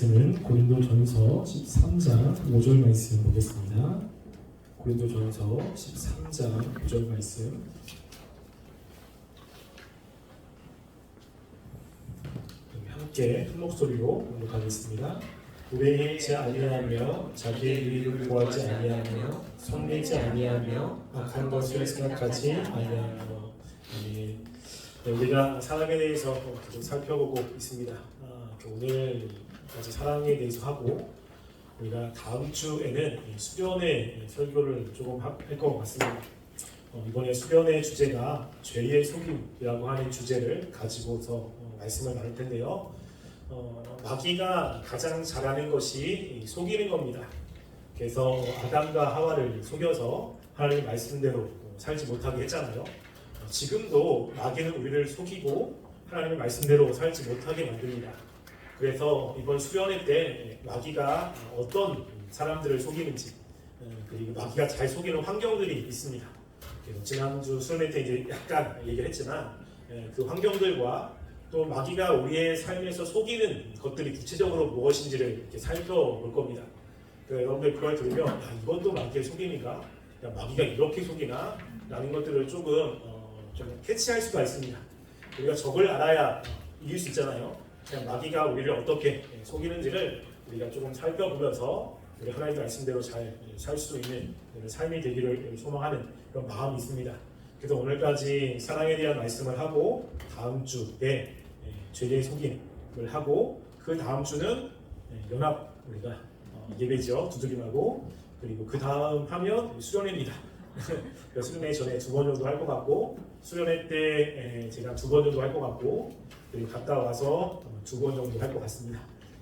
말씀은 고린도전서 13장 5절 말씀 보겠습니다. 고린도전서 13장 5절 말씀. 함께 큰 목소리로 공독하겠습니다. 우매하지 아니하며 자기의 유익을 구하지 아니하며 손내지 아니하며 악한 것을 생각하지 아니하며. 아멘. 우리가 사랑에 대해서 계속 살펴보고 있습니다. 오늘까지 사랑에 대해서 하고 우리가 다음 주에는 수련의 설교를 조금 할 것 같습니다. 이번에 수련의 주제가 죄의 속임이라고 하는 주제를 가지고서 말씀을 나눌 텐데요. 마귀가 가장 잘하는 것이 속이는 겁니다. 그래서 아담과 하와를 속여서 하나님의 말씀대로 살지 못하게 했잖아요. 지금도 마귀는 우리를 속이고 하나님의 말씀대로 살지 못하게 만듭니다. 그래서 이번 수련회 때 마귀가 어떤 사람들을 속이는지, 그리고 마귀가 잘 속이는 환경들이 있습니다. 그래서 지난주 수련회 때 이제 약간 얘기를 했지만 그 환경들과 또 마귀가 우리의 삶에서 속이는 것들이 구체적으로 무엇인지를 이렇게 살펴볼 겁니다. 여러분들 그걸 들으면 이것도 마귀의 속임인가? 마귀가 이렇게 속이나? 라는 것들을 조금 좀 캐치할 수가 있습니다. 우리가 적을 알아야 이길 수 있잖아요. 그냥 마귀가 우리를 어떻게 속이는지를 우리가 조금 살펴보면서 우리 하나님의 말씀대로 잘 살 수 있는 삶이 되기를 소망하는 그런 마음이 있습니다. 그래서 오늘까지 사랑에 대한 말씀을 하고 다음 주에 죄의 속임을 하고 그 다음 주는 연합 우리가 예배죠. 두드림하고 그리고 그 다음 하면 수련회입니다. 수련회 전에 2번 정도 할 것 같고 수련회 때 제가 2번 정도 할 것 같고 그리고 갔다 와서 2번 정도 할 것 같습니다.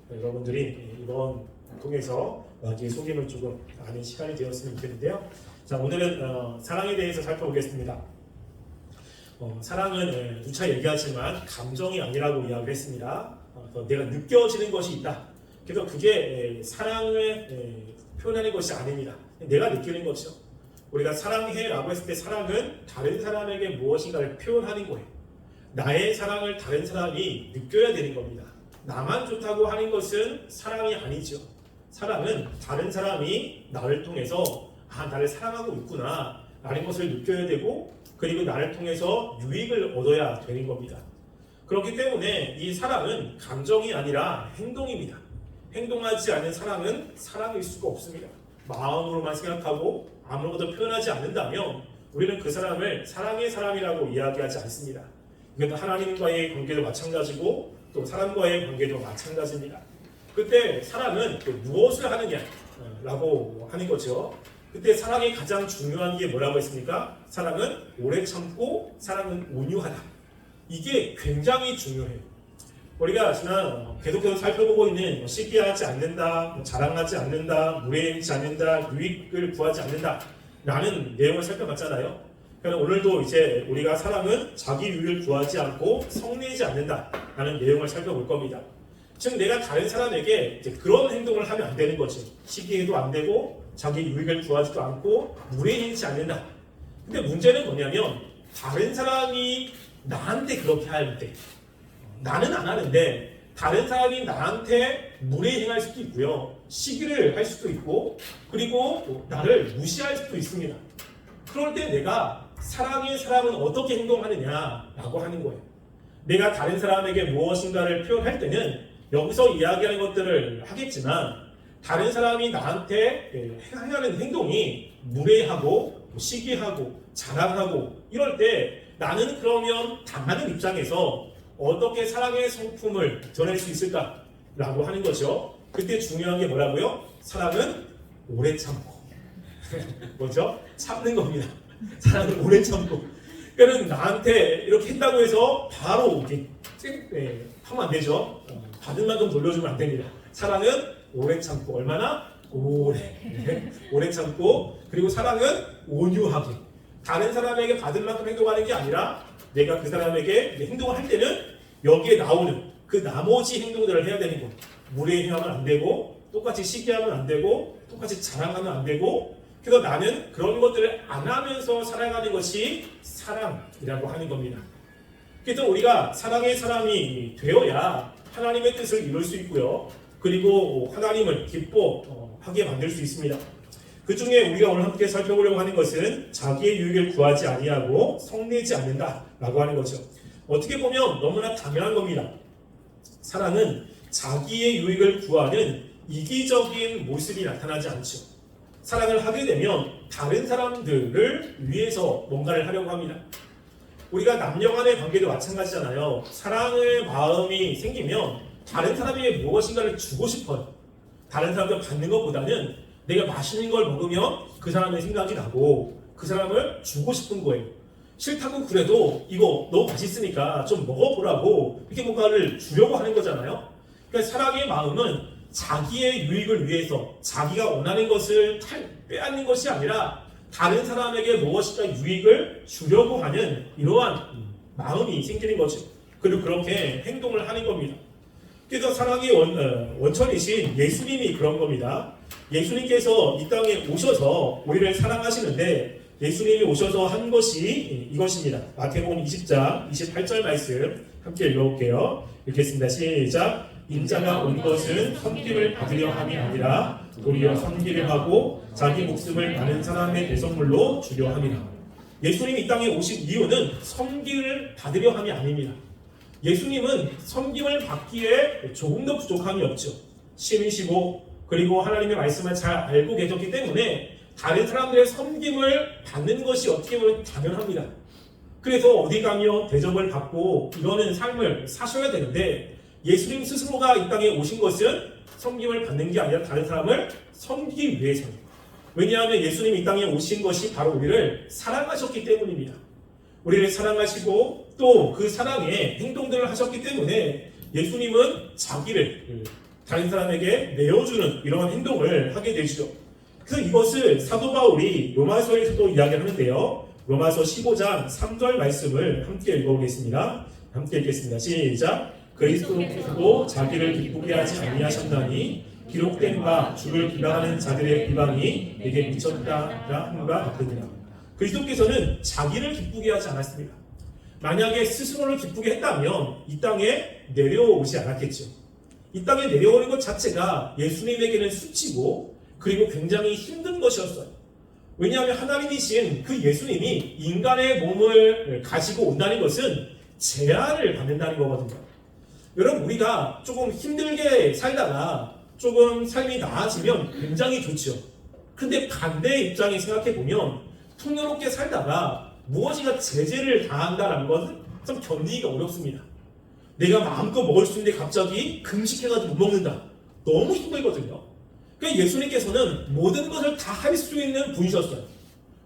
여러분들이 이번 통해서 마귀의 속임을 조금 아는 시간이 되었으면 좋겠는데요. 자, 오늘은 사랑에 대해서 살펴보겠습니다. 사랑은 누차 얘기하지만 감정이 아니라고 이야기를 했습니다. 내가 느껴지는 것이 있다. 그래서 그게 사랑을 표현하는 것이 아닙니다. 내가 느끼는 것이죠. 우리가 사랑해라고 했을 때 사랑은 다른 사람에게 무엇인가를 표현하는 거예요. 나의 사랑을 다른 사람이 느껴야 되는 겁니다. 나만 좋다고 하는 것은 사랑이 아니죠. 사랑은 다른 사람이 나를 통해서 나를 사랑하고 있구나 라는 것을 느껴야 되고 그리고 나를 통해서 유익을 얻어야 되는 겁니다. 그렇기 때문에 이 사랑은 감정이 아니라 행동입니다. 행동하지 않은 사랑은 사랑일 수가 없습니다. 마음으로만 생각하고 아무것도 표현하지 않는다면 우리는 그 사람을 사랑의 사람이라고 이야기하지 않습니다. 이것도 하나님과의 관계도 마찬가지고 또 사람과의 관계도 마찬가지입니다. 그때 사랑은 또 무엇을 하느냐라고 하는 거죠. 그때 사랑이 가장 중요한 게 뭐라고 했습니까? 사랑은 오래 참고 사랑은 온유하다. 이게 굉장히 중요해요. 우리가 지난 계속해서 살펴보고 있는 시기하지 않는다, 자랑하지 않는다, 무례하지 않는다, 유익을 구하지 않는다 라는 내용을 살펴봤잖아요. 그러니까 오늘도 이제 우리가 사랑은 자기 유익을 구하지 않고 성내지 않는다 라는 내용을 살펴볼 겁니다. 즉 내가 다른 사람에게 이제 그런 행동을 하면 안 되는 거지. 시기해도 안 되고 자기 유익을 구하지도 않고 무례하지 않는다. 근데 문제는 뭐냐면 다른 사람이 나한테 그렇게 할 때 나는 안 하는데 다른 사람이 나한테 무례행할 수도 있고요. 시기를 할 수도 있고 그리고 나를 무시할 수도 있습니다. 그럴 때 내가 사랑의 사람은 어떻게 행동하느냐라고 하는 거예요. 내가 다른 사람에게 무엇인가를 표현할 때는 여기서 이야기하는 것들을 하겠지만 다른 사람이 나한테 행하는 행동이 무례하고 시기하고 자랑하고 이럴 때 나는 그러면 당하는 입장에서 어떻게 사랑의 성품을 전할 수 있을까라고 하는 거죠. 그때 중요한 게 뭐라고요? 사랑은 오래 참고 뭐죠? 참는 겁니다. 사랑은 오래 참고. 그러니까 나한테 이렇게 했다고 해서 바로 이렇게 하면 안 되죠. 받은 만큼 돌려주면 안 됩니다. 사랑은 오래 참고 얼마나? 오래 참고 그리고 사랑은 온유하게 다른 사람에게 받은 만큼 행동하는 게 아니라 내가 그 사람에게 행동을 할 때는 여기에 나오는 그 나머지 행동들을 해야 되는 거예요. 무례하면 안 되고 똑같이 시기하면 안 되고 똑같이 자랑하면 안 되고 그래서 나는 그런 것들을 안 하면서 살아가는 것이 사랑이라고 하는 겁니다. 그래서 우리가 사랑의 사람이 되어야 하나님의 뜻을 이룰 수 있고요. 그리고 하나님을 기뻐하게 만들 수 있습니다. 그 중에 우리가 오늘 함께 살펴보려고 하는 것은 자기의 유익을 구하지 아니하고 성내지 않는다라고 하는 거죠. 어떻게 보면 너무나 당연한 겁니다. 사랑은 자기의 유익을 구하는 이기적인 모습이 나타나지 않죠. 사랑을 하게 되면 다른 사람들을 위해서 뭔가를 하려고 합니다. 우리가 남녀 간의 관계도 마찬가지잖아요. 사랑의 마음이 생기면 다른 사람에게 무엇인가를 주고 싶어요. 다른 사람들 받는 것보다는 내가 맛있는 걸 먹으면 그 사람의 생각이 나고 그 사람을 주고 싶은 거예요. 싫다고 그래도 이거 너무 맛있으니까 좀 먹어보라고 이렇게 뭔가를 주려고 하는 거잖아요. 그러니까 사랑의 마음은 자기의 유익을 위해서 자기가 원하는 것을 빼앗는 것이 아니라 다른 사람에게 무엇인가 유익을 주려고 하는 이러한 마음이 생기는 거죠. 그리고 그렇게 행동을 하는 겁니다. 그래서 사랑의 원천이신 예수님이 그런 겁니다. 예수님께서 이 땅에 오셔서 우리를 사랑하시는데 예수님이 오셔서 한 것이 이것입니다. 마태복음 20장 28절 말씀 함께 읽어볼게요. 읽겠습니다. 시작. 인자가 온 것은 섬김을 받으려 함이 아니라 도리어 섬기려 하고 자기 목숨을 많은 사람의 대성물로 주려 함이라. 예수님이 이 땅에 오신 이유는 섬김을 받으려 함이 아닙니다. 예수님은 섬김을 받기에 조금 더 부족함이 없죠. 신이시고 그리고 하나님의 말씀을 잘 알고 계셨기 때문에 다른 사람들의 섬김을 받는 것이 어떻게 보면 당연합니다. 그래서 어디 가며 대접을 받고 이러는 삶을 사셔야 되는데 예수님 스스로가 이 땅에 오신 것은 섬김을 받는 게 아니라 다른 사람을 섬기기 위해서입니다. 왜냐하면 예수님이 이 땅에 오신 것이 바로 우리를 사랑하셨기 때문입니다. 우리를 사랑하시고 또 그 사랑의 행동들을 하셨기 때문에 예수님은 자기를 다른 사람에게 내어주는 이런 행동을 하게 되시죠. 그래서 이것을 사도 바울이 로마서에서도 이야기하는데요. 로마서 15장 3절 말씀을 함께 읽어보겠습니다. 함께 읽겠습니다. 시작. 그리스도께서도 자기를 기쁘게 하지 아니하셨나니 기록된 바 주를 비방하는 자들의 비방이 내게 미쳤다라 함과 같으니라. 그리스도께서는 자기를 기쁘게 하지 않았습니다. 만약에 스스로를 기쁘게 했다면 이 땅에 내려오지 않았겠죠. 이 땅에 내려오는 것 자체가 예수님에게는 수치고 그리고 굉장히 힘든 것이었어요. 왜냐하면 하나님이신 그 예수님이 인간의 몸을 가지고 온다는 것은 제한을 받는다는 거거든요. 여러분 우리가 조금 힘들게 살다가 조금 삶이 나아지면 굉장히 좋죠. 근데 반대의 입장에 생각해보면 풍요롭게 살다가 무엇인가 제재를 당한다는 것은 좀 견디기가 어렵습니다. 내가 마음껏 먹을 수 있는데 갑자기 금식해가지고 못 먹는다. 너무 힘들거든요. 그러니까 예수님께서는 모든 것을 다 할 수 있는 분이셨어요.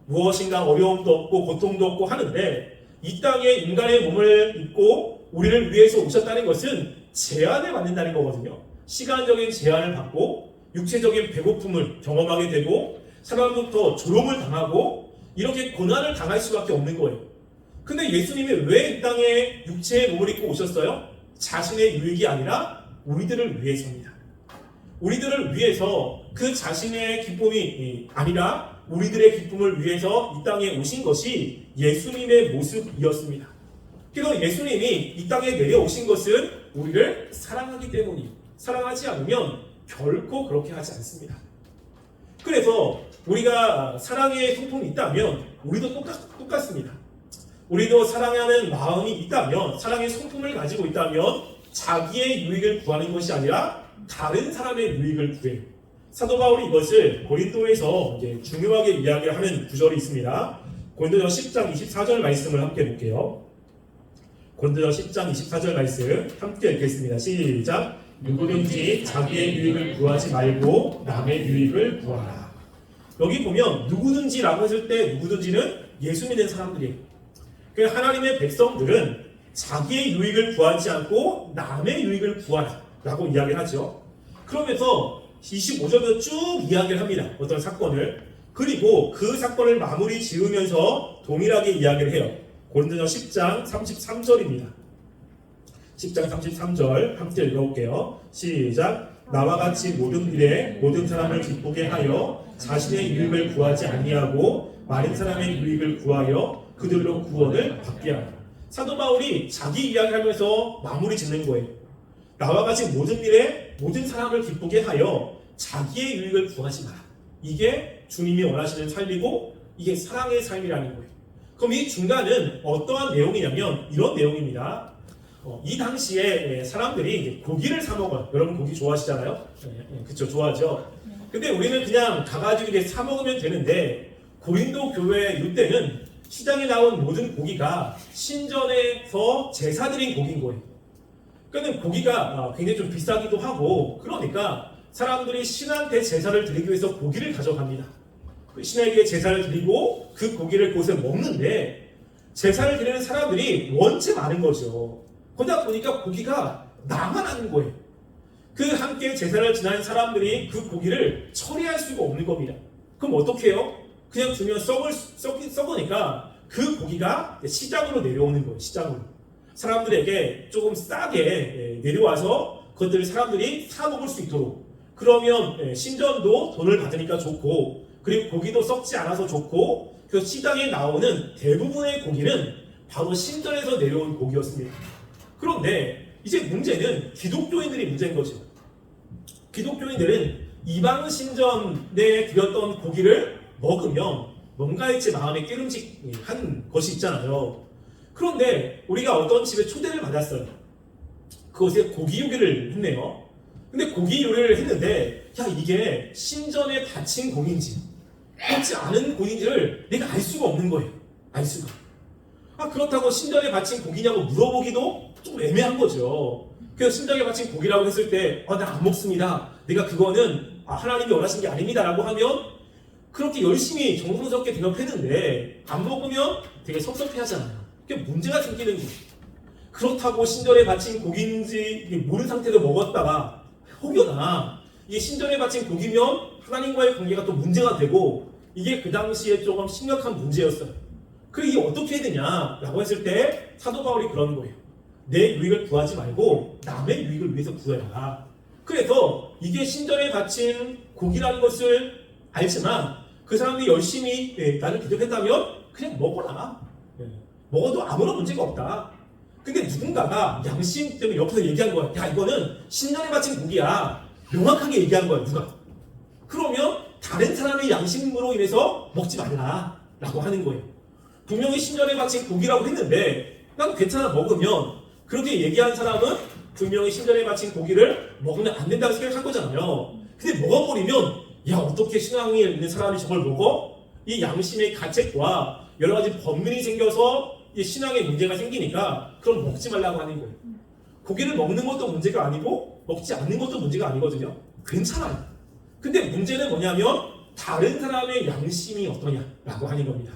무엇인가 어려움도 없고 고통도 없고 하는데 이 땅에 인간의 몸을 입고 우리를 위해서 오셨다는 것은 제한을 받는다는 거거든요. 시간적인 제한을 받고 육체적인 배고픔을 경험하게 되고 사람부터 조롱을 당하고 이렇게 고난을 당할 수밖에 없는 거예요. 근데 예수님이 왜 이 땅에 육체의 몸을 입고 오셨어요? 자신의 유익이 아니라 우리들을 위해서입니다. 우리들을 위해서 그 자신의 기쁨이 아니라 우리들의 기쁨을 위해서 이 땅에 오신 것이 예수님의 모습이었습니다. 그래서 예수님이 이 땅에 내려오신 것은 우리를 사랑하기 때문이에요. 사랑하지 않으면 결코 그렇게 하지 않습니다. 그래서 우리가 사랑의 성품이 있다면 우리도 똑같습니다. 우리도 사랑하는 마음이 있다면 사랑의 성품을 가지고 있다면 자기의 유익을 구하는 것이 아니라 다른 사람의 유익을 구해요. 사도 바울이 이것을 고린도에서 이제 중요하게 이야기를 하는 구절이 있습니다. 고린도서 10장 24절 말씀을 함께 볼게요. 고린도서 10장 24절 말씀 함께 읽겠습니다. 시작. 누구든지 자기의 유익을 구하지 말고 남의 유익을 구하라. 여기 보면 누구든지라고 했을 때 누구든지는 예수 믿는 사람들이에요. 그러니까 하나님의 백성들은 자기의 유익을 구하지 않고 남의 유익을 구하라 라고 이야기를 하죠. 그러면서 25절부터 쭉 이야기를 합니다. 어떤 사건을. 그리고 그 사건을 마무리 지으면서 동일하게 이야기를 해요. 고린도서 10장 33절입니다. 10장 33절 함께 읽어볼게요. 시작. 나와 같이 모든 일에 모든 사람을 기쁘게 하여 자신의 유익을 구하지 아니하고 많은 사람의 유익을 구하여 그들로 구원을 받게 하라. 사도 바울이 자기 이야기하면서 마무리 짓는 거예요. 나와 같이 모든 일에 모든 사람을 기쁘게 하여 자기의 유익을 구하지 마라. 이게 주님이 원하시는 삶이고 이게 사랑의 삶이라는 거예요. 그럼 이 중간은 어떠한 내용이냐면 이런 내용입니다. 이 당시에 사람들이 고기를 사 먹어요. 여러분 고기 좋아하시잖아요? 그쵸, 좋아하죠. 근데 우리는 그냥 가가지고 이렇게 사 먹으면 되는데 고린도 교회 이때는 시장에 나온 모든 고기가 신전에서 제사 드린 고기인 거예요. 그러니까 고기가 굉장히 좀 비싸기도 하고 그러니까 사람들이 신한테 제사를 드리기 위해서 고기를 가져갑니다. 신에게 제사를 드리고 그 고기를 그곳에 먹는데 제사를 드리는 사람들이 원체 많은 거죠. 그러다 보니까 고기가 남아나는 거예요. 그 함께 제사를 지낸 사람들이 그 고기를 처리할 수가 없는 겁니다. 그럼 어떻게 해요? 그냥 두면 썩으니까 그 고기가 시장으로 내려오는 거예요. 시장으로. 사람들에게 조금 싸게 내려와서 그것들을 사람들이 사 먹을 수 있도록. 그러면 신전도 돈을 받으니까 좋고 그리고 고기도 썩지 않아서 좋고 그래서 시장에 나오는 대부분의 고기는 바로 신전에서 내려온 고기였습니다. 그런데 이제 문제는 기독교인들이 문제인 거죠. 기독교인들은 이방 신전에 드렸던 고기를 먹으면 뭔가 이제 마음에 깨름직한 것이 있잖아요. 그런데 우리가 어떤 집에 초대를 받았어요. 그곳에 고기 요리를 했네요. 근데 고기 요리를 했는데 야 이게 신전에 바친 고기인지 그렇지 않은 고기인지를 내가 알 수가 없는 거예요. 알 수가. 그렇다고 신전에 바친 고기냐고 물어보기도 좀 애매한 거죠. 그래서 신전에 바친 고기라고 했을 때 나 안 먹습니다. 내가 그거는 하나님이 원하신 게 아닙니다 라고 하면 그렇게 열심히 정성스럽게 대접했는데 안 먹으면 되게 섭섭해 하잖아요. 그게 문제가 생기는 거예요. 그렇다고 신전에 바친 고기인지 모르는 상태로 먹었다가 혹여나 이게 신전에 바친 고기면 하나님과의 관계가 또 문제가 되고 이게 그 당시에 조금 심각한 문제였어요. 그럼 이게 어떻게 해야 되냐라고 했을 때 사도 바울이 그러는 거예요. 내 유익을 구하지 말고 남의 유익을 위해서 구해라. 그래서 이게 신전에 바친 고기라는 것을 알지만 그 사람들이 열심히 나를 대접했다면 그냥 먹어라. 먹어도 아무런 문제가 없다. 근데 누군가가 양심 때문에 옆에서 얘기한 거야. 야 이거는 신전에 바친 고기야. 명확하게 얘기한 거야. 누가. 그러면 다른 사람의 양심으로 인해서 먹지 말라 라고 하는 거예요. 분명히 신전에 바친 고기라고 했는데 난 괜찮아 먹으면 그렇게 얘기한 사람은 분명히 신전에 바친 고기를 먹으면 안 된다고 생각한 거잖아요. 근데 먹어버리면 야 어떻게 신앙이 있는 사람이 저걸 먹어? 이 양심의 가책과 여러 가지 법문이 생겨서 이 신앙에 문제가 생기니까 그럼 먹지 말라고 하는 거예요. 고기를 먹는 것도 문제가 아니고 먹지 않는 것도 문제가 아니거든요. 괜찮아요. 근데 문제는 뭐냐면 다른 사람의 양심이 어떠냐라고 하는 겁니다.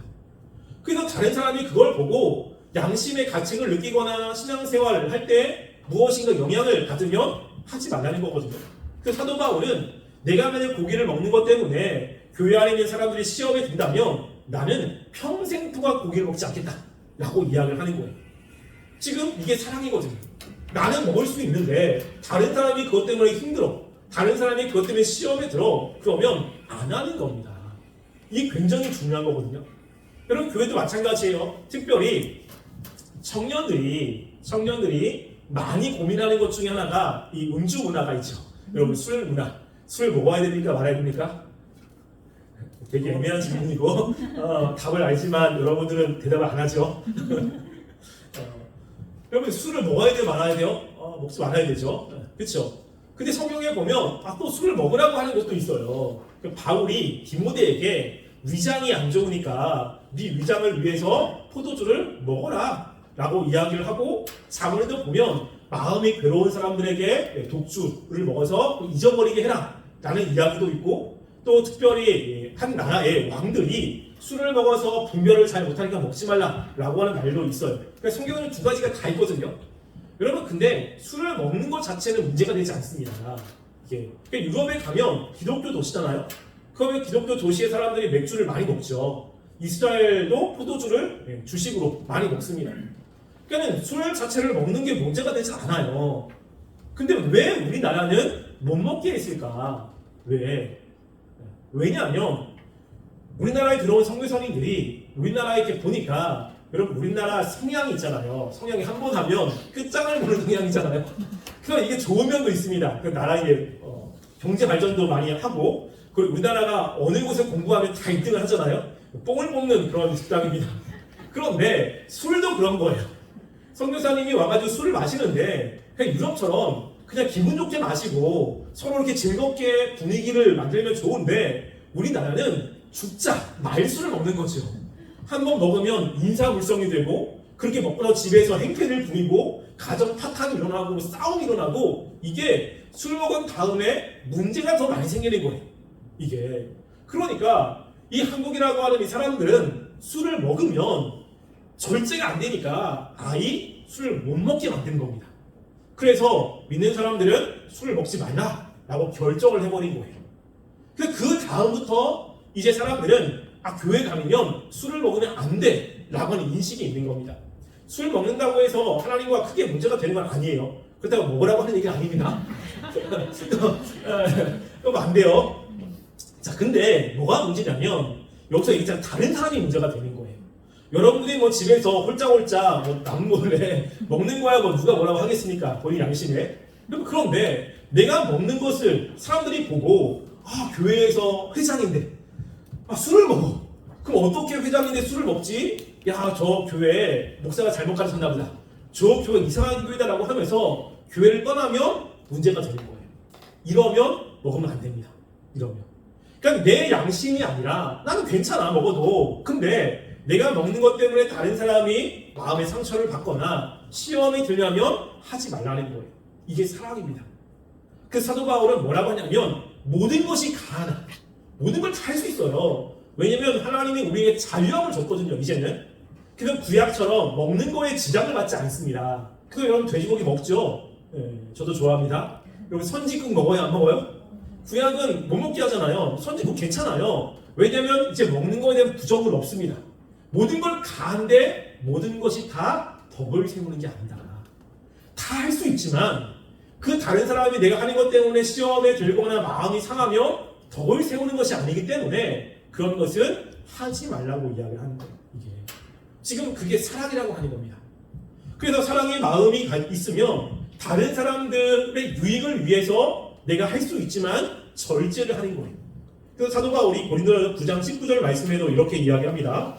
그래서 다른 사람이 그걸 보고 양심의 가책을 느끼거나 신앙생활을 할 때 무엇인가 영향을 받으면 하지 말라는 거거든요. 그 사도 바울은 내가 만약 고기를 먹는 것 때문에 교회 안에 있는 사람들이 시험에 든다면 나는 평생 동안 고기를 먹지 않겠다 라고 이야기를 하는 거예요. 지금 이게 사랑이거든요. 나는 먹을 수 있는데 다른 사람이 그것 때문에 힘들어. 다른 사람이 그것 때문에 시험에 들어. 그러면 안 하는 겁니다. 이게 굉장히 중요한 거거든요. 여러분 교회도 마찬가지예요. 특별히 청년들이 많이 고민하는 것 중에 하나가 이 음주 문화가 있죠. 여러분 술 문화. 술 먹어야 됩니까? 말아야 됩니까? 되게 애매한 질문이고 답을 알지만 여러분들은 대답을 안 하죠. 여러분 술을 먹어야 돼요? 말아야 돼요? 먹지 말아야 되죠. 그렇죠? 근데 성경에 보면 또 술을 먹으라고 하는 것도 있어요. 바울이 디모데에게 위장이 안 좋으니까 네 위장을 위해서 포도주를 먹어라 라고 이야기를 하고 사무엘도 보면 마음이 괴로운 사람들에게 독주를 먹어서 잊어버리게 해라 라는 이야기도 있고 또 특별히 한 나라의 왕들이 술을 먹어서 분별을 잘 못하니까 먹지 말라 라고 하는 말도 있어요. 그러니까 성경에는 두 가지가 다 있거든요. 여러분 근데 술을 먹는 것 자체는 문제가 되지 않습니다. 이게 그러니까 유럽에 가면 기독교 도시잖아요. 그러면 기독교 도시의 사람들이 맥주를 많이 먹죠. 이스라엘도 포도주를 주식으로 많이 먹습니다. 그러니까 술 자체를 먹는 게 문제가 되지 않아요. 근데 왜 우리나라는 못 먹게 했을까? 왜? 왜냐하면 우리나라에 들어온 선교사님들이 우리나라에 이렇게 보니까 여러분 우리나라 성향이 있잖아요. 성향이 한 번 하면 끝장을 보는 성향이잖아요. 그럼 이게 좋은 면도 있습니다. 그 나라의 경제 발전도 많이 하고, 그리고 우리나라가 어느 곳에 공부하면 다 1등을 하잖아요. 뽕을 뽑는 그런 집단입니다. 그런데 술도 그런 거예요. 선교사님이 와가지고 술을 마시는데 그냥 유럽처럼 그냥 기분 좋게 마시고 서로 이렇게 즐겁게 분위기를 만들면 좋은데, 우리나라는 죽자 말술을 먹는 거죠. 한 번 먹으면 인사물성이 되고, 그렇게 먹고 나서 집에서 행패를 부리고 가정 파탄이 일어나고 싸움이 일어나고, 이게 술 먹은 다음에 문제가 더 많이 생기는 거예요. 이게 그러니까 이 한국이라고 하는 이 사람들은 술을 먹으면 절제가 안 되니까 아예 술을 못 먹게 만드는 겁니다. 그래서 믿는 사람들은 술을 먹지 말라라고 결정을 해버린 거예요. 그 다음부터 이제 사람들은 교회 가면 술을 먹으면 안 돼라고 하는 인식이 있는 겁니다. 술 먹는다고 해서 하나님과 크게 문제가 되는 건 아니에요. 그렇다고 먹으라고 하는 얘기가 아닙니다. 그럼 안 돼요. 자, 근데 뭐가 문제냐면 여기서 얘기했잖아요. 다른 사람이 문제가 되는 거예요. 여러분들이 뭐 집에서 홀짝홀짝 남몰래 먹는 거야 뭐 누가 뭐라고 하겠습니까? 본인 양심에. 그런데 내가 먹는 것을 사람들이 보고 교회에서 회장인데 술을 먹어. 그럼 어떻게 회장인데 술을 먹지? 야, 저 교회 목사가 잘못 가르쳤나 보다. 저 교회 이상한 교회다라고 하면서 교회를 떠나면 문제가 되는 거예요. 이러면 먹으면 안 됩니다. 이러면. 그러니까 내 양심이 아니라 나는 괜찮아 먹어도. 근데 내가 먹는 것 때문에 다른 사람이 마음의 상처를 받거나 시험이 들려면 하지 말라는 거예요. 이게 사랑입니다. 그 사도 바울은 뭐라고 하냐면 모든 것이 가능한, 모든 걸 다 할 수 있어요. 왜냐면 하나님이 우리에게 자유함을 줬거든요. 이제는. 그래서 구약처럼 먹는 거에 지장을 받지 않습니다. 그래서 여러분 돼지고기 먹죠? 네, 저도 좋아합니다. 여러분 선지국 먹어요? 안 먹어요? 구약은 못 먹게 하잖아요. 선지국 괜찮아요. 왜냐면 이제 먹는 거에 대한 부정은 없습니다. 모든 걸 가한데 모든 것이 다 덕을 세우는 게 아니다. 다 할 수 있지만 그 다른 사람이 내가 하는 것 때문에 시험에 들거나 마음이 상하며 덕을 세우는 것이 아니기 때문에 그런 것은 하지 말라고 이야기를 하는 거예요. 이게 지금 그게 사랑이라고 하는 겁니다. 그래서 사랑의 마음이 있으면 다른 사람들의 유익을 위해서 내가 할 수 있지만 절제를 하는 거예요. 그래서 사도 바울이 고린도전서 9장 19절 말씀에도 이렇게 이야기합니다.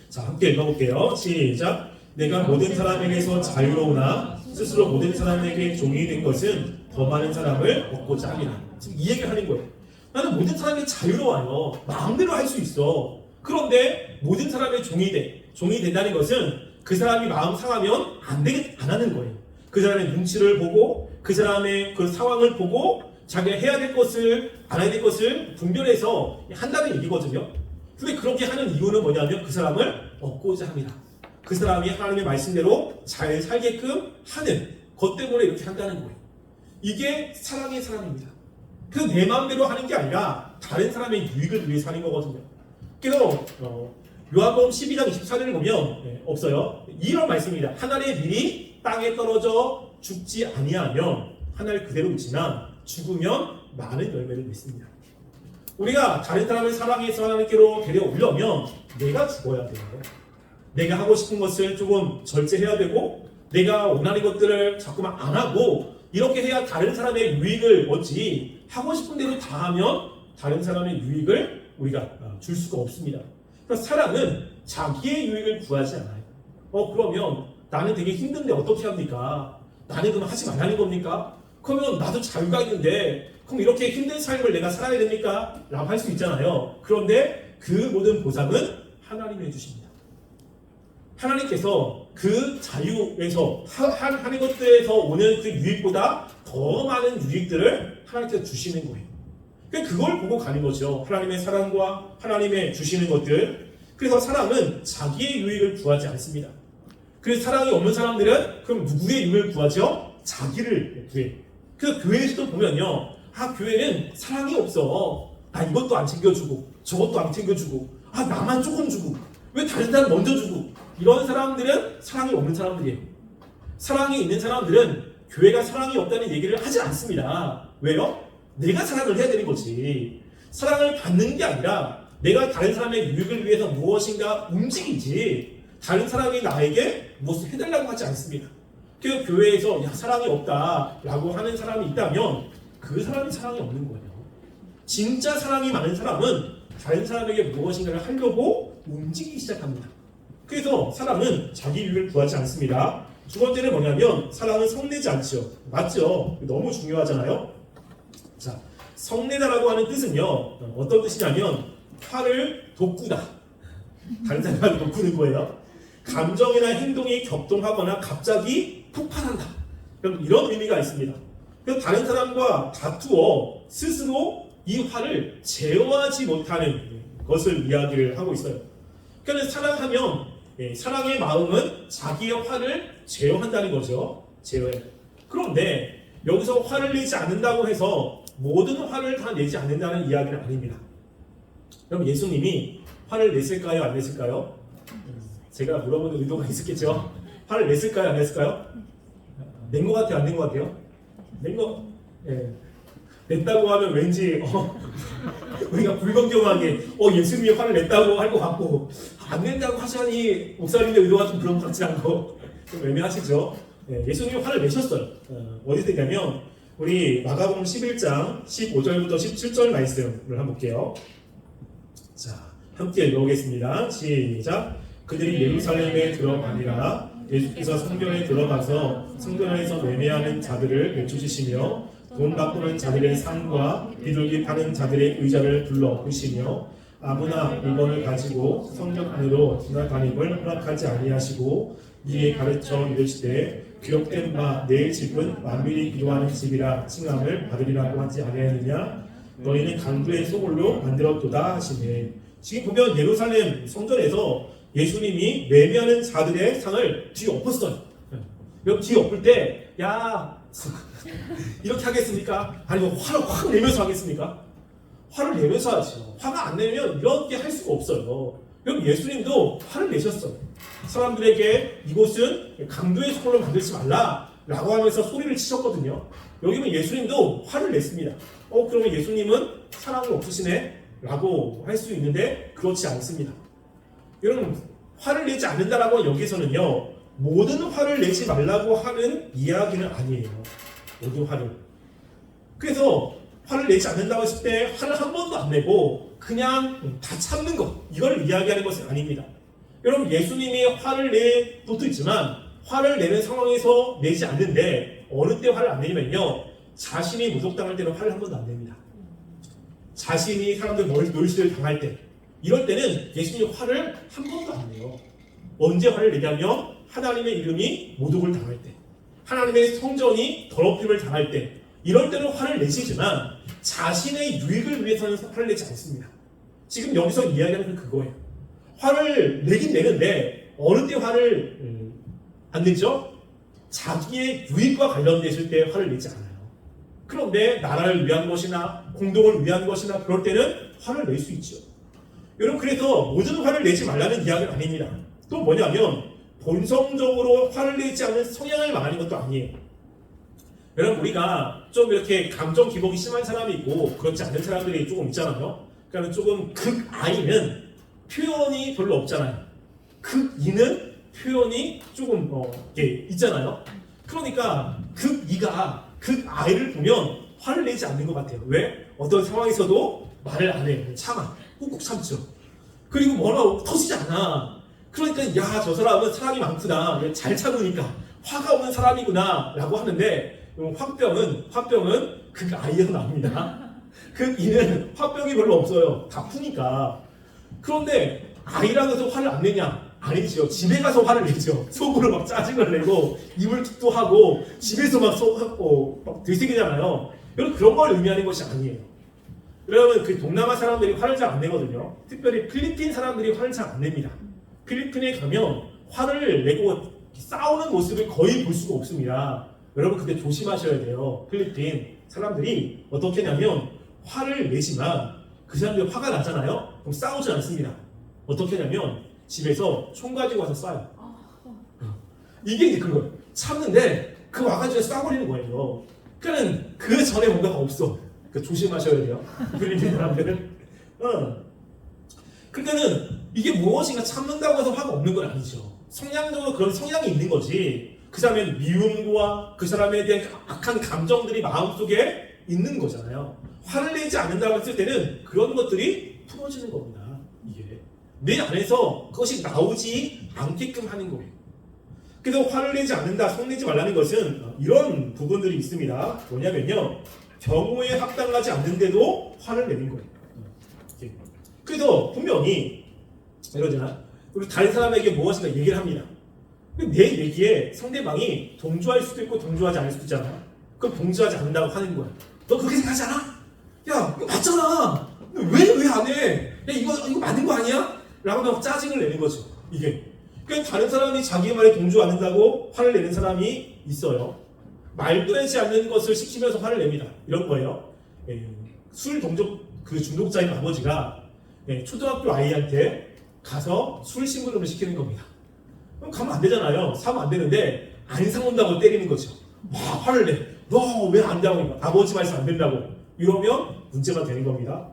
자, 함께 읽어볼게요. 시작. 내가 모든 사람에게서 자유로우나 스스로 모든 사람에게 종이 된 것은 더 많은 사람을 얻고자 함이라. 지금 이 얘기를 하는 거예요. 나는 모든 사람이 자유로워요. 마음대로 할 수 있어. 그런데 모든 사람의 종이 된다는 것은 그 사람이 마음 상하면 안 하는 거예요. 그 사람의 눈치를 보고 그 사람의 그 상황을 보고 자기가 해야 될 것을 안 해야 될 것을 분별해서 한다는 얘기거든요. 근데 그렇게 하는 이유는 뭐냐면 그 사람을 얻고자 합니다. 그 사람이 하나님의 말씀대로 잘 살게끔 하는 것 때문에 이렇게 한다는 거예요. 이게 사랑의 사람입니다. 그래서 내 마음대로 하는 게 아니라 다른 사람의 유익을 위해서 하는 거거든요. 그래서 요한복음 12장 24절을 보면 없어요. 이런 말씀입니다. 한 알의 밀이 땅에 떨어져 죽지 아니하면 한 알 그대로 있지만 죽으면 많은 열매를 맺습니다. 우리가 다른 사람을 사랑해서 하나님께로 데려오려면 내가 죽어야 돼요. 내가 하고 싶은 것을 조금 절제해야 되고 내가 원하는 것들을 자꾸만 안 하고 이렇게 해야 다른 사람의 유익을 얻지, 하고 싶은 대로 다 하면 다른 사람의 유익을 우리가 줄 수가 없습니다. 그래서 사랑은 자기의 유익을 구하지 않아요. 그러면 나는 되게 힘든데 어떻게 합니까? 나는 그럼 하지 말라는 겁니까? 그러면 나도 자유가 있는데 그럼 이렇게 힘든 삶을 내가 살아야 됩니까? 라고 할 수 있잖아요. 그런데 그 모든 보상은 하나님이 해주십니다. 하나님께서 그 자유에서 하는 것들에서 오는 그 유익보다 더 많은 유익들을 하나님께서 주시는 거예요. 그걸 보고 가는 거죠. 하나님의 사랑과 하나님의 주시는 것들. 그래서 사랑은 자기의 유익을 구하지 않습니다. 그래서 사랑이 없는 사람들은 그럼 누구의 유익을 구하죠? 자기를 구해요. 그래서 교회에서도 보면요, 교회는 사랑이 없어. 이것도 안 챙겨주고 저것도 안 챙겨주고 나만 조금 주고 왜 다른 사람 먼저 주고, 이런 사람들은 사랑이 없는 사람들이에요. 사랑이 있는 사람들은 교회가 사랑이 없다는 얘기를 하지 않습니다. 왜요? 내가 사랑을 해야 되는 거지. 사랑을 받는 게 아니라 내가 다른 사람의 유익을 위해서 무엇인가 움직이지, 다른 사람이 나에게 무엇을 해달라고 하지 않습니다. 그래서 교회에서 야, 사랑이 없다라고 하는 사람이 있다면 그 사람이 사랑이 없는 거예요. 진짜 사랑이 많은 사람은 다른 사람에게 무엇인가를 하려고 움직이기 시작합니다. 그래서 사랑은 자기 유익을 구하지 않습니다. 두 번째는 뭐냐면 사랑은 성내지 않죠. 맞죠? 너무 중요하잖아요. 자, 성내다라고 하는 뜻은요, 어떤 뜻이냐면 화를 돋구다. 다른 사람을 돋구는 거예요. 감정이나 행동이 격동하거나 갑자기 폭발한다. 이런 의미가 있습니다. 그래서 다른 사람과 다투어 스스로 이 화를 제어하지 못하는 것을 이야기를 하고 있어요. 그러니까 사랑하면 사랑의 마음은 자기의 화를 제어한다는 거죠. 제어해. 그런데 여기서 화를 내지 않는다고 해서 모든 화를 다 내지 않는다는 이야기는 아닙니다. 그럼 예수님이 화를 냈을까요? 안 냈을까요? 제가 물어보는 의도가 있었겠죠. 화를 냈을까요? 안 냈을까요? 낸 것 같아요? 안 낸 것 같아요? 낸 거, 예. 냈다고 하면 왠지 우리가 불공정하게 예수님이 화를 냈다고 할 것 같고 안 낸다고 하자니 목사님의 의도가 좀 그런 것 같지 않고 좀 애매하시죠? 예수님이 화를 내셨어요. 어디서 되냐면 우리 마가복음 11장 15절부터 17절 말씀을 한번 볼게요. 자, 함께 읽어보겠습니다. 시작. 그들이 예루살렘에 들어가니라. 예수께서 성전에 들어가서 성전 안에서 매매하는 자들을 내쫓으시며 돈 바꾸는 자들의 상과 비둘기 파는 자들의 의자를 불러 부시며 아무나 물건을 가지고 성전 안으로 지나다님을 허락하지 아니하시고 이에 가르쳐 이르시되 기록된 바 내 집은 만민이 기도하는 집이라 칭함을 받으리라고 하지 아니하느냐. 너희는 강도의 소굴로 만들었도다 하시네. 지금 보면 예루살렘 성전에서 예수님이 매매하는 자들의 상을 뒤엎었어요. 여러분 뒤엎을 때 야 이렇게 하겠습니까? 아니면 화를 확 내면서 하겠습니까? 화를 내면서 하죠. 화가 안 내면 이렇게 할 수가 없어요. 여러분 예수님도 화를 내셨어요. 사람들에게 이곳은 강도의 소굴로 만들지 말라 라고 하면서 소리를 치셨거든요. 여기 보면 예수님도 화를 냈습니다. 그러면 예수님은 사랑이 없으시네? 라고 할 수 있는데 그렇지 않습니다. 여러분 화를 내지 않는다라고 여기서는요 모든 화를 내지 말라고 하는 이야기는 아니에요. 모든 화를. 그래서 화를 내지 않는다고 했을 때 화를 한 번도 안 내고 그냥 다 참는 것 이걸 이야기하는 것은 아닙니다. 여러분 예수님이 화를 낼 것도 있지만 화를 내는 상황에서 내지 않는데 어느 때 화를 안 내냐면요 자신이 모독당할 때는 화를 한 번도 안 냅니다. 자신이 사람들 놀시를 당할 때 이럴 때는 예수님이 화를 한 번도 안 내요. 언제 화를 내냐면 하나님의 이름이 모독을 당할 때 하나님의 성전이 더럽힘을 당할 때 이럴 때는 화를 내시지만 자신의 유익을 위해서는 화를 내지 않습니다. 지금 여기서 이야기하는 건 그거예요. 화를 내긴 내는데 어느 때 화를 안 내죠? 자기의 유익과 관련됐을 때 화를 내지 않아요. 그런데 나라를 위한 것이나 공동을 위한 것이나 그럴 때는 화를 낼 수 있죠. 여러분 그래서 모든 화를 내지 말라는 이야기는 아닙니다. 또 뭐냐면 본성적으로 화를 내지 않는 성향을 말하는 것도 아니에요. 여러분 우리가 좀 이렇게 감정 기복이 심한 사람이 있고 그렇지 않은 사람들이 조금 있잖아요. 그러니까 조금 극아이는 표현이 별로 없잖아요. 극이는 표현이 조금 이렇게 있잖아요. 그러니까 극이가 극아이를 보면 화를 내지 않는 것 같아요. 왜? 어떤 상황에서도 말을 안 해요. 참아. 꾹꾹 참죠. 그리고 뭐라고 터지지 않아. 그러니까 야 저 사람은 사랑이 많구나. 잘 참으니까 화가 없는 사람이구나 라고 하는데 화병은 극아이에서 나옵니다. 극이는 화병이 별로 없어요. 다 푸니까. 그런데 아이라고 해서 화를 안 내냐? 아니죠. 집에 가서 화를 내죠. 속으로 막 짜증을 내고 이불킥도 하고 집에서 막 들썩이잖아요. 여러분 그런 걸 의미하는 것이 아니에요. 여러분 그 동남아 사람들이 화를 잘 안 내거든요. 특별히 필리핀 사람들이 화를 잘 안 냅니다. 필리핀에 가면 화를 내고 싸우는 모습을 거의 볼 수가 없습니다. 여러분 그때 조심하셔야 돼요. 필리핀 사람들이 어떻게 하냐면 화를 내지만 그 사람들이 화가 나잖아요. 그럼 싸우지 않습니다. 어떻게 하냐면 집에서 총 가지고 와서 쏴요. 이게 이제 그거예요. 참는데 그 와가지고 쏴버리는 거예요. 그러니까 그 전에 뭔가가 없어. 그러니까 조심하셔야 돼요. 필리핀 사람들은. 그러니까는 이게 무엇인가 참는다고 해서 화가 없는 건 아니죠. 성향적으로 그런 성향이 있는 거지. 그 사람의 미움과 그 사람에 대한 악한 감정들이 마음속에 있는 거잖아요. 화를 내지 않는다고 했을 때는 그런 것들이 풀어지는 겁니다. 이게 내 안에서 그것이 나오지 않게끔 하는 거예요. 그래서 화를 내지 않는다, 성내지 말라는 것은 이런 부분들이 있습니다. 뭐냐면요, 경우에 합당하지 않는데도 화를 내는 거예요. 그래서 분명히 이러잖아. 우리 다른 사람에게 무엇인가 얘기를 합니다. 내 얘기에 상대방이 동조할 수도 있고 동조하지 않을 수도 있잖아. 그럼 동조하지 않는다고 하는 거야. 너 그렇게 생각하지 않아? 야, 이거 맞잖아. 왜 안 해? 야, 이거 맞는 거 아니야? 라고 막 짜증을 내는 거죠. 이게. 그러니까 다른 사람이 자기 말에 동조 안 한다고 화를 내는 사람이 있어요. 말도 되지 않는 것을 시키면서 화를 냅니다. 이런 거예요. 술 중독자인 아버지가 초등학교 아이한테 가서 술 심부름을 시키는 겁니다. 그럼 가면 안 되잖아요. 사면 안 되는데 안 사온다고 때리는 거죠. 막 화를 내. 너 왜 안 된다고? 아버지 말씀 안 된다고. 이러면 문제가 되는 겁니다.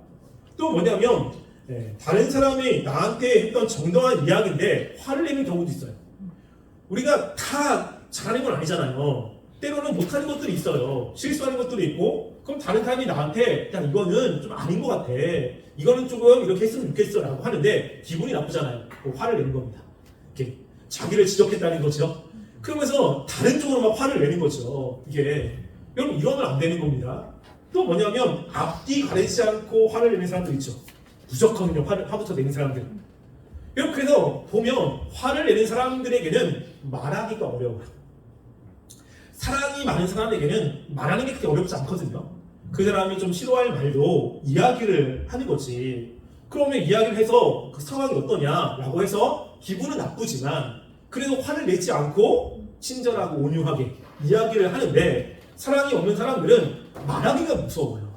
또 뭐냐면 다른 사람이 나한테 했던 정당한 이야기인데 화를 내는 경우도 있어요. 우리가 다 잘하는 건 아니잖아요. 때로는 못하는 것들이 있어요. 실수하는 것들이 있고, 그럼 다른 사람이 나한테 야, 이거는 좀 아닌 것 같아. 이거는 조금 이렇게 했으면 좋겠어 라고 하는데 기분이 나쁘잖아요. 화를 내는 겁니다. 이렇게 자기를 지적했다는 거죠. 그러면서 다른 쪽으로 막 화를 내는 거죠. 이게 여러분 이러면 안 되는 겁니다. 또 뭐냐면 앞뒤 가리지 않고 화를 내는 사람들 있죠. 무조건요 화부터 내는 사람들. 여러분 그래서 보면 화를 내는 사람들에게는 말하기가 어려워요. 사랑이 많은 사람에게는 말하는 게 그렇게 어렵지 않거든요. 그 사람이 좀 싫어할 말도 이야기를 하는 거지. 그러면 이야기를 해서 그 상황이 어떠냐라고 해서 기분은 나쁘지만 그래도 화를 내지 않고 친절하고 온유하게 이야기를 하는데 사랑이 없는 사람들은 말하기가 무서워요.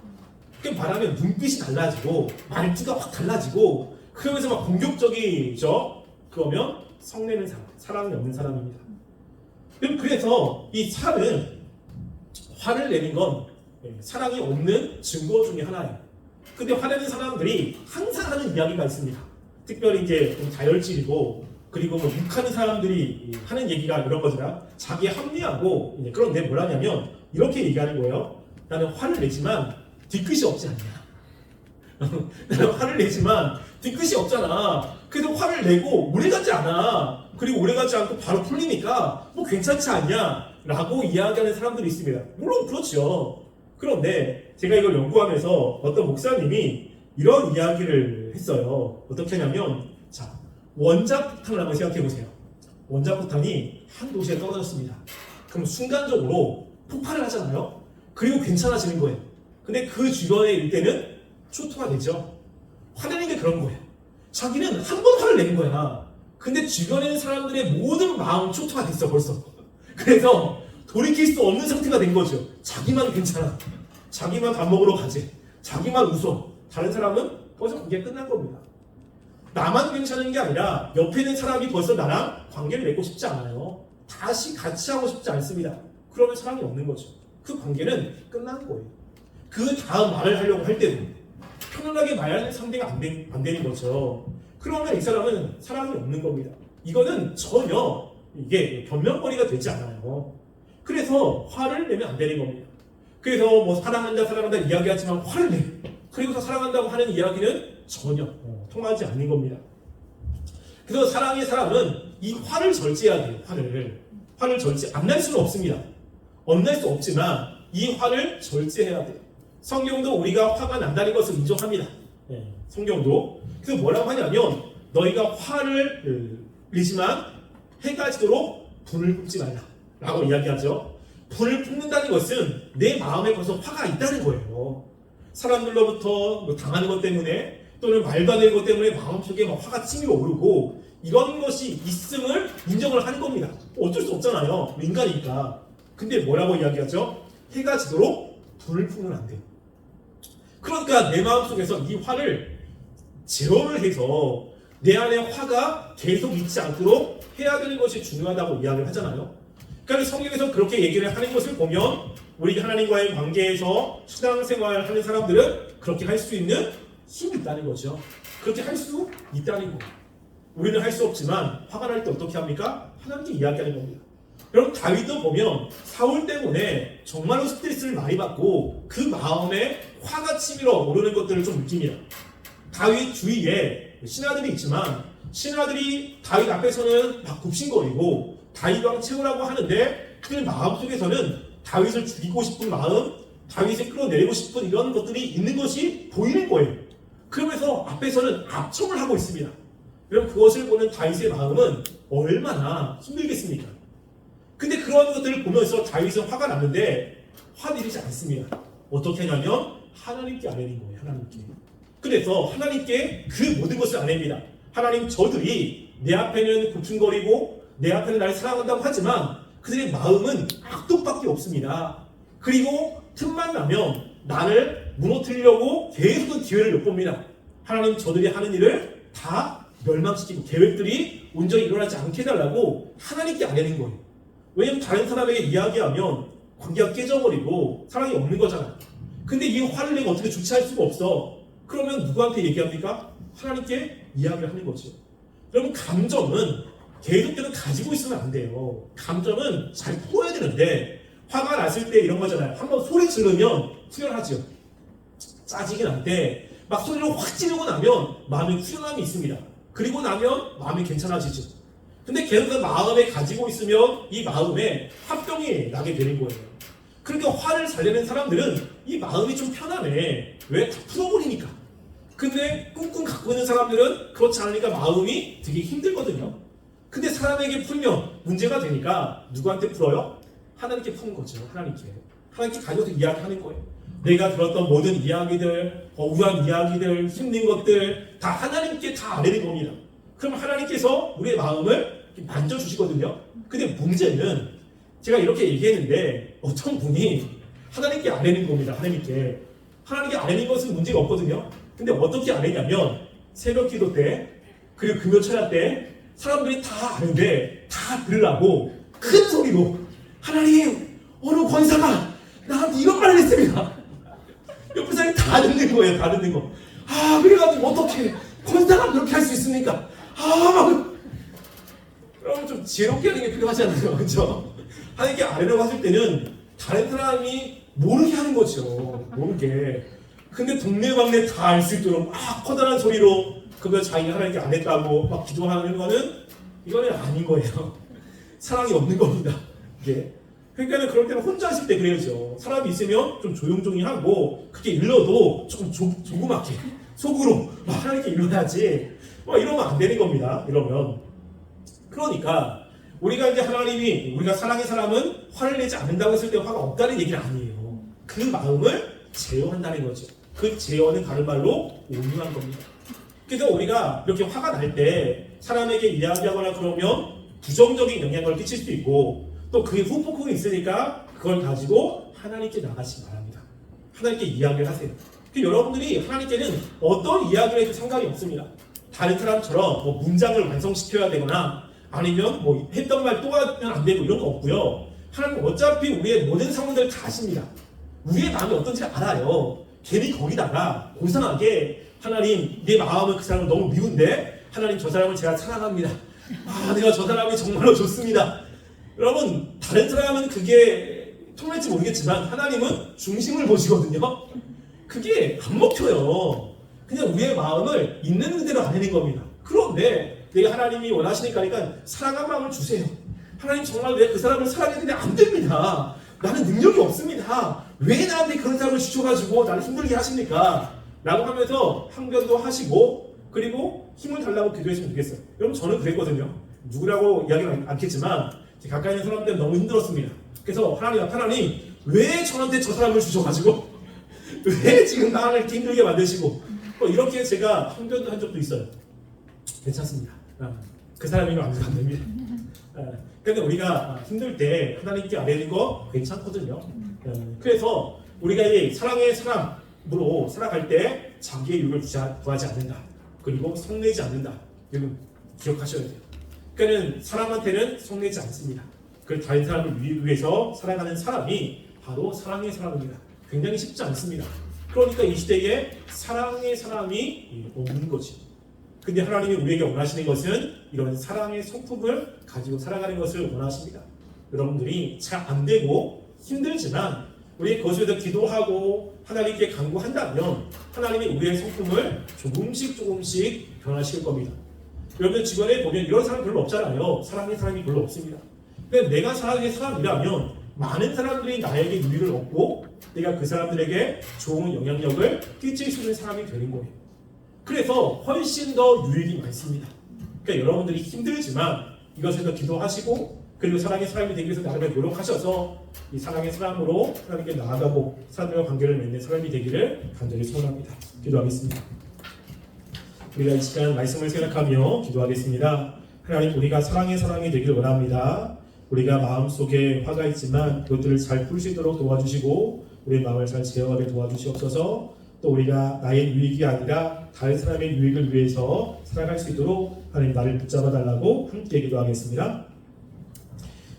말하면 눈빛이 달라지고 말투가 확 달라지고 그러면서 막 공격적이죠. 그러면 성내는 사람, 사랑이 없는 사람입니다. 그래서 이 화를 내는 건 사랑이 없는 증거 중에 하나예요. 근데 화내는 사람들이 항상 하는 이야기가 있습니다. 특별히 이제 좀 다혈질이고 그리고 뭐 욕하는 사람들이 하는 얘기가 이런 거잖아. 자기에 합리하고 그런데 뭐라냐면 이렇게 얘기하는 거예요. 나는 화를 내지만 뒤끝이 없지 않냐. 나는 화를 내지만 뒤끝이 없잖아. 그래도 화를 내고 오래가지 않아. 그리고 오래가지 않고 바로 풀리니까 뭐 괜찮지 않냐 라고 이야기하는 사람들이 있습니다. 물론 그렇죠. 그런데 제가 이걸 연구하면서 어떤 목사님이 이런 이야기를 했어요. 어떻게 하냐면 자, 원자폭탄을 한번 생각해 보세요. 원자폭탄이 한 도시에 떨어졌습니다. 그럼 순간적으로 폭발을 하잖아요. 그리고 괜찮아지는 거예요. 근데 그 주변에 있을 때는 초토화 되죠. 화내는 게 그런 거예요. 자기는 한 번 화를 내는 거야. 근데 주변에 있는 사람들의 모든 마음 초토화 됐어 벌써. 그래서 돌이킬 수 없는 상태가 된 거죠. 자기만 괜찮아. 자기만 밥 먹으러 가지. 자기만 웃어. 다른 사람은 벌써 관계가 끝난 겁니다. 나만 괜찮은 게 아니라 옆에 있는 사람이 벌써 나랑 관계를 맺고 싶지 않아요. 다시 같이 하고 싶지 않습니다. 그러면 사랑이 없는 거죠. 그 관계는 끝난 거예요. 그 다음 말을 하려고 할 때도 편안하게 말하는 상대가 안 되는 거죠. 그러면 이 사람은 사랑이 없는 겁니다. 이거는 전혀 이게 변명거리가 되지 않아요. 그래서 화를 내면 안 되는 겁니다. 그래서 뭐 사랑한다 이야기하지만 화를 내. 그리고서 사랑한다고 하는 이야기는 전혀 통하지 않는 겁니다. 그래서 사랑의 사람은 이 화를 절제해야 돼요. 화를 절제 안 날 수는 없습니다. 엇날 수 없지만 이 화를 절제해야 돼요. 성경도 우리가 화가 난다는 것을 인정합니다. 성경도. 그래서 뭐라고 하냐면 너희가 화를 내지만 해가 지도록 불을 뿜지 말라 라고 이야기하죠. 불을 뿜는다는 것은 내 마음에 벌써 화가 있다는 거예요. 사람들로부터 뭐 당하는 것 때문에 또는 말도 안 되는 것 때문에 마음속에 막 화가 치밀어 오르고 이런 것이 있음을 인정을 하는 겁니다. 어쩔 수 없잖아요. 인간이니까. 근데 뭐라고 이야기하죠? 해가 지도록 불을 뿜으면 안 돼요. 그러니까 내 마음속에서 이 화를 제어를 해서 내 안에 화가 계속 있지 않도록 해야 되는 것이 중요하다고 이야기를 하잖아요. 그러니까 성경에서 그렇게 얘기를 하는 것을 보면 우리 하나님과의 관계에서 신앙생활을 하는 사람들은 그렇게 할 수 있는 힘이 있다는 거죠. 그렇게 할 수 있다는 거. 우리는 할 수 없지만 화가 날 때 어떻게 합니까? 하나님께 이야기하는 겁니다. 여러분 다윗도 보면 사울 때문에 정말로 스트레스를 많이 받고 그 마음에 화가 치밀어 오르는 것들을 좀 느낍니다. 다윗 주위에 신하들이 있지만 신하들이 다윗 앞에서는 막 굽신거리고 다윗 왕 채우라고 하는데 그들 마음속에서는 다윗을 죽이고 싶은 마음, 다윗을 끌어내리고 싶은 이런 것들이 있는 것이 보이는 거예요. 그러면서 앞에서는 압청을 하고 있습니다. 여러분 그것을 보는 다윗의 마음은 얼마나 힘들겠습니까? 근데 그런 것들을 보면서 다윗은 화가 났는데 화내리지 않습니다. 어떻게 하냐면 하나님께 아뢰는 거예요. 하나님께. 그래서 하나님께 그 모든 것을 아냅니다. 하나님 저들이 내 앞에는 굽신거리고 내 앞에는 나를 사랑한다고 하지만 그들의 마음은 악독밖에 없습니다. 그리고 틈만 나면 나를 무너뜨리려고 계속 기회를 엿봅니다. 하나님 저들이 하는 일을 다 멸망시키고 계획들이 온전히 일어나지 않게 해달라고 하나님께 아뢰는 거예요. 왜냐면 다른 사람에게 이야기하면 관계가 깨져버리고 사랑이 없는 거잖아요. 근데 이 화를 내가 어떻게 주체할 수가 없어. 그러면 누구한테 얘기합니까? 하나님께 이야기를 하는 거죠. 여러분 감정은 계속해서 가지고 있으면 안 돼요. 감정은 잘 풀어야 되는데 화가 났을 때 이런 거잖아요. 한번 소리 지르면 후련하죠. 짜증이 날 때 막 소리를 확 지르고 나면 마음에 후련함이 있습니다. 그리고 나면 마음이 괜찮아지죠. 근데 계속 마음에 가지고 있으면 이 마음에 화병이 나게 되는 거예요. 그러니까 화를 잘 내는 사람들은 이 마음이 좀 편하네. 왜? 다 풀어버리니까. 근데 꿍꿍 갖고 있는 사람들은 그렇지 않으니까 마음이 되게 힘들거든요. 근데 사람에게 풀면 문제가 되니까 누구한테 풀어요? 하나님께 푸는 거죠. 하나님께 가져서 이야기하는 거예요. 내가 들었던 모든 이야기들, 억울한 이야기들, 힘든 것들 다 하나님께 다 아뢰는 겁니다. 그럼 하나님께서 우리의 마음을 만져주시거든요. 근데 문제는 제가 이렇게 얘기했는데 어떤 분이 하나님께 아뢰는 겁니다. 하나님께 아뢰는 것은 문제가 없거든요. 근데 어떻게 아뢰냐면 새벽 기도 때 그리고 금요 찬양 때 사람들이 다 아는데 다 들으라고 큰 소리로 하나님 어느 권사가 나한테 이런 말을 했습니다. 옆에 사람이 다 듣는 거예요. 다 듣는 거. 그래가지고 어떻게 권사가 그렇게 할 수 있습니까? 그럼 좀 지혜롭게 하는 게 필요하잖아요. 그렇죠? 하나님께 아뢰라고 하실 때는 다른 사람이 모르게 하는 거죠. 모르게. 근데 동네방네 다 알 수 있도록 막 커다란 소리로 그걸 자기가 하나님께 안 했다고 막 기도하는 거는 이거는 아닌 거예요. 사랑이 없는 겁니다. 이게. 그러니까 그럴 때는 혼자 하실 때 그래야죠. 사람이 있으면 좀 조용조용히 하고 그게 일러도 조금 조그맣게 속으로 하나님께 일러야지. 이러면 안 되는 겁니다. 이러면. 그러니까 우리가 이제 하나님이 우리가 사랑의 사람은 화를 내지 않는다고 했을 때 화가 없다는 얘기는 아니에요. 그 마음을 제어한다는 거죠. 그 제어는 다른 말로 온유한 겁니다. 그래서 우리가 이렇게 화가 날 때 사람에게 이야기하거나 그러면 부정적인 영향을 끼칠 수도 있고 또 그게 후폭풍이 있으니까 그걸 가지고 하나님께 나가시기 바랍니다. 하나님께 이야기를 하세요. 여러분들이 하나님께는 어떤 이야기를 해도 상관이 없습니다. 다른 사람처럼 문장을 완성시켜야 되거나 아니면 했던 말 또 하면 안 되고 이런 거 없고요. 하나님은 어차피 우리의 모든 상황들을 다 아십니다. 우리의 마음이 어떤지 알아요. 괜히 거기다가 고상하게 하나님 내 마음은 그 사람을 너무 미운데 하나님 저 사람을 제가 사랑합니다. 내가 저 사람이 정말로 좋습니다. 여러분 다른 사람은 그게 통할지 모르겠지만 하나님은 중심을 보시거든요. 그게 안 먹혀요. 그냥 우리의 마음을 있는 그대로 아내는 겁니다. 그런데 내가 하나님이 원하시니까 사랑한 마음을 주세요. 하나님 정말 내가 그 사람을 사랑했는데 안 됩니다. 나는 능력이 없습니다. 왜 나한테 그런 사람을 주셔가지고 나를 힘들게 하십니까? 라고 하면서 항변도 하시고 그리고 힘을 달라고 기도했으면 좋겠어요. 여러분 저는 그랬거든요. 누구라고 이야기는 않겠지만 가까이 있는 사람들은 너무 힘들었습니다. 그래서 하나님 왜 저한테 저 사람을 주셔가지고 왜 지금 나를 이렇게 힘들게 만드시고 이렇게 제가 항변도 한 적도 있어요. 괜찮습니다. 그 사람이면 완전 안 됩니다. 그런데 우리가 힘들 때 하나님께 아뢰는 거 괜찮거든요. 그래서 우리가 이 사랑의 사람으로 살아갈 때 자기의 유익을 구하지 않는다. 그리고 성내지 않는다. 이건 기억하셔야 돼요. 그러니까 사람한테는 성내지 않습니다. 그 다른 사람을 위해서 살아가는 사람이 바로 사랑의 사람입니다. 굉장히 쉽지 않습니다. 그러니까 이 시대에 사랑의 사람이 없는 거지. 근데 하나님이 우리에게 원하시는 것은 이런 사랑의 성품을 가지고 살아가는 것을 원하십니다. 여러분들이 잘 안 되고 힘들지만 우리 그것을 기도하고 하나님께 간구한다면 하나님이 우리의 성품을 조금씩 변화시킬 겁니다. 여러분 주변에 보면 이런 사람 별로 없잖아요. 사랑의 사람이 별로 없습니다. 근데 내가 사랑의 사람이라면 많은 사람들이 나에게 유익을 얻고 내가 그 사람들에게 좋은 영향력을 끼칠 수 있는 사람이 되는 거예요. 그래서 훨씬 더 유익이 많습니다. 그러니까 여러분들이 힘들지만 이것을 더 기도하시고 그리고 사랑의 사람이 되기 위해서 나름의 노력하셔서 이 사랑의 사람으로 하나님께 나아가고 사람들과 관계를 맺는 사람이 되기를 간절히 소원합니다. 기도하겠습니다. 우리가 이 시간 말씀을 생각하며 기도하겠습니다. 하나님, 우리가 사랑의 사람이 되기를 원합니다. 우리가 마음속에 화가 있지만 그것들을 잘 풀 수 있도록 도와주시고 우리의 마음을 잘 제어하게 도와주시옵소서. 또 우리가 나의 유익이 아니라 다른 사람의 유익을 위해서 살아갈 수 있도록 하나님 나를 붙잡아 달라고 함께 기도하겠습니다.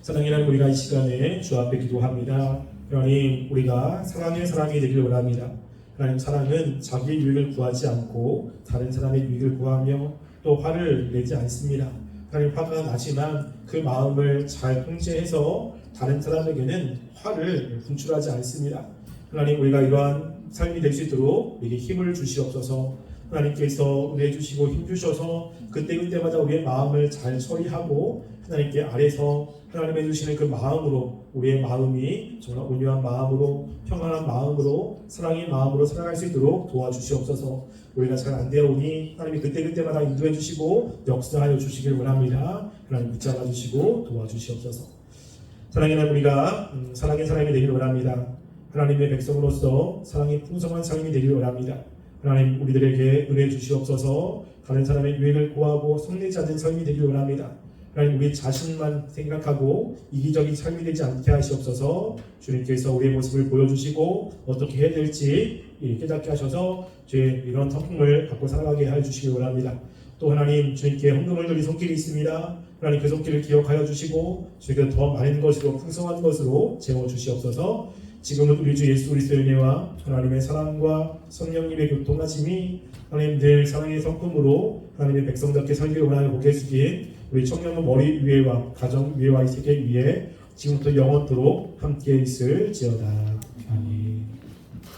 사랑의 하나님, 우리가 이 시간에 주 앞에 기도합니다. 하나님, 우리가 사랑의 사람이 되기를 원합니다. 하나님, 사랑은 자기의 유익을 구하지 않고 다른 사람의 유익을 구하며 또 화를 내지 않습니다. 하나님, 화가 나지만 그 마음을 잘 통제해서 다른 사람에게는 화를 분출하지 않습니다. 하나님, 우리가 이러한 삶이 될 수 있도록 우리에게 힘을 주시옵소서. 하나님께서 은혜 주시고 힘 주셔서 그때그때마다 우리의 마음을 잘 처리하고 하나님께 아래서 하나님의 주시는 그 마음으로 우리의 마음이 정말 온유한 마음으로 평안한 마음으로 사랑의 마음으로 살아갈 수 있도록 도와주시옵소서. 우리가 잘 안 되오니 하나님이 그때그때마다 인도해 주시고 역사하여 주시길 원합니다. 하나님 붙잡아 주시고 도와주시옵소서. 사랑의 하나님, 우리가 사랑의 사람이 되기를 원합니다. 하나님의 백성으로서 사랑이 풍성한 삶이 되기를 원합니다. 하나님, 우리들에게 은혜 주시옵소서. 다른 사람의 유익을 구하고 성내지 않는 삶이 되기를 원합니다. 하나님, 우리 자신만 생각하고 이기적인 삶이 되지 않게 하시옵소서. 주님께서 우리의 모습을 보여주시고 어떻게 해야 될지 깨닫게 하셔서 주의 이런 성품을 갖고 살아가게 해주시기 원합니다. 또 하나님, 주님께 헌금을 드릴 손길이 있습니다. 하나님, 그 손길을 기억하여 주시고 주님께 더 많은 것으로 풍성한 것으로 채워주시옵소서. 지금은 우리 주 예수 그리스도의 은혜와 하나님의 사랑과 성령님의 교통하심이 하나님 늘 사랑의 성품으로 하나님의 백성답게 살기를 원하는 복의 주신 우리 청년부 머리 위에와 가정 위에와 이 세계 위에 지금부터 영원토록 함께 있을지어다. 아멘.